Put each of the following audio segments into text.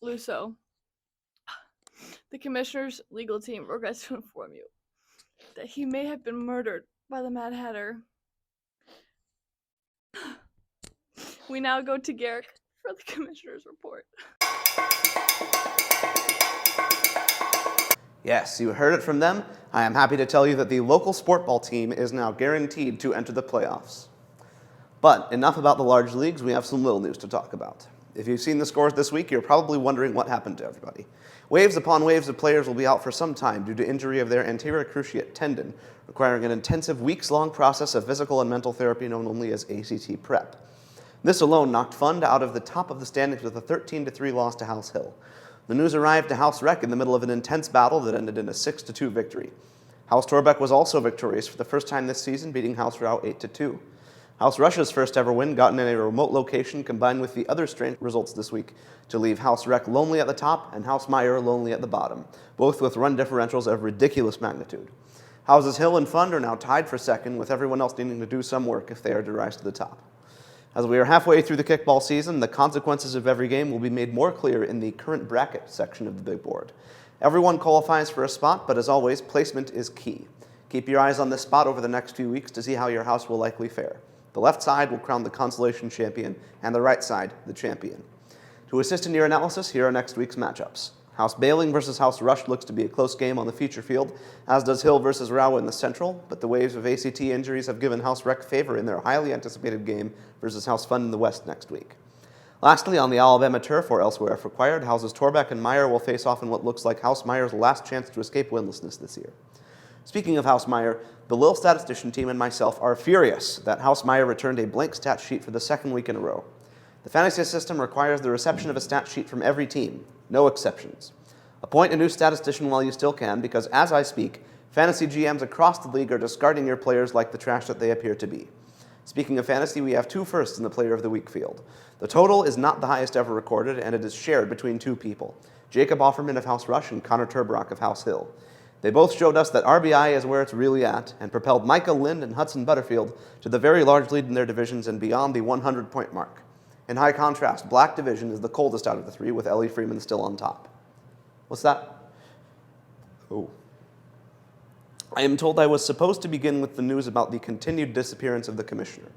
Lusso, the commissioner's legal team regrets to inform you that he may have been murdered by the Mad Hatter. We now go to Garrick for the commissioner's report. Yes, you heard it from them. I am happy to tell you that the local sport ball team is now guaranteed to enter the playoffs. But enough about the large leagues, we have some little news to talk about. If you've seen the scores this week, you're probably wondering what happened to everybody. Waves upon waves of players will be out for some time due to injury of their anterior cruciate tendon, requiring an intensive weeks-long process of physical and mental therapy known only as ACT prep. This alone knocked Fund out of the top of the standings with a 13-3 loss to House Hill. The news arrived to House Rec in the middle of an intense battle that ended in a 6-2 victory. House Torbeck was also victorious for the first time this season, beating House Rau 8-2. House Rush's first ever win, gotten in a remote location, combined with the other strange results this week to leave House Rec lonely at the top and House Meyer lonely at the bottom, both with run differentials of ridiculous magnitude. Houses Hill and Fund are now tied for second, with everyone else needing to do some work if they are to rise to the top. As we are halfway through the kickball season, the consequences of every game will be made more clear in the current bracket section of the big board. Everyone qualifies for a spot, but as always, placement is key. Keep your eyes on this spot over the next few weeks to see how your house will likely fare. The left side will crown the consolation champion, and the right side, the champion. To assist in your analysis, here are next week's matchups. House Bailing versus House Rush looks to be a close game on the feature field, as does Hill versus Rau in the central, but the waves of ACT injuries have given House Rec favor in their highly anticipated game versus House Fun in the west next week. Lastly, on the Alabama turf, or elsewhere if required, Houses Torbeck and Meyer will face off in what looks like House Meyer's last chance to escape winlessness this year. Speaking of House Meyer, the Lil Statistician team and myself are furious that House Meyer returned a blank stat sheet for the second week in a row. The fantasy system requires the reception of a stat sheet from every team, no exceptions. Appoint a new statistician while you still can, because as I speak, fantasy GMs across the league are discarding your players like the trash that they appear to be. Speaking of fantasy, we have 2 firsts in the Player of the Week field. The total is not the highest ever recorded, and it is shared between 2 people, Jacob Offerman of House Rush and Connor Turbrock of House Hill. They both showed us that RBI is where it's really at, and propelled Micah Lind and Hudson Butterfield to the very large lead in their divisions and beyond the 100-point mark. In high contrast, Black Division is the coldest out of the 3, with Ellie Freeman still on top. What's that? Oh. I am told I was supposed to begin with the news about the continued disappearance of the commissioner.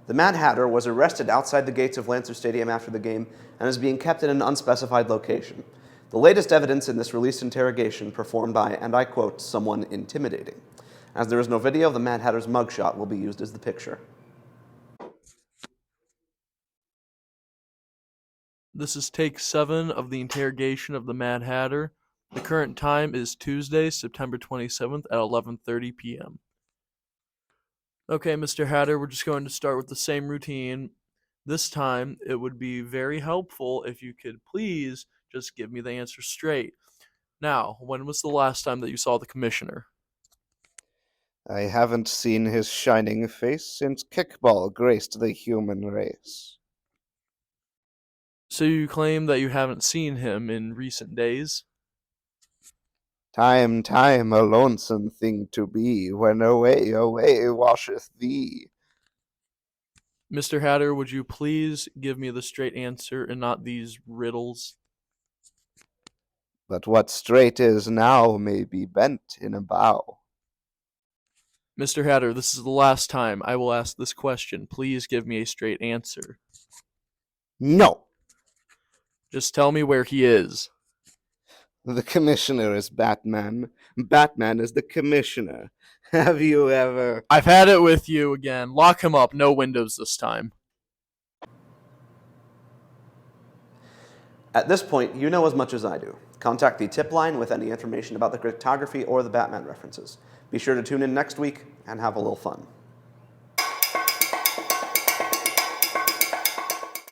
The Mad Hatter was arrested outside the gates of Lancer Stadium after the game and is being kept in an unspecified location. The latest evidence in this released interrogation performed by, and I quote, someone intimidating. As there is no video, the Mad Hatter's mugshot will be used as the picture. This is take 7 of the interrogation of the Mad Hatter. The current time is Tuesday, September 27th at 11:30 p.m. Okay, Mr. Hatter, we're just going to start with the same routine. This time, it would be very helpful if you could please just give me the answer straight. Now, when was the last time that you saw the commissioner? I haven't seen his shining face since kickball graced the human race. So you claim that you haven't seen him in recent days? Time, a lonesome thing to be, when away washeth thee. Mr. Hatter, would you please give me the straight answer and not these riddles? But what straight is now may be bent in a bow. Mr. Hatter, this is the last time I will ask this question. Please give me a straight answer. No! Just tell me where he is. The commissioner is Batman. Batman is the commissioner. Have you ever... I've had it with you again. Lock him up. No windows this time. At this point, you know as much as I do. Contact the tip line with any information about the cryptography or the Batman references. Be sure to tune in next week and have a little fun.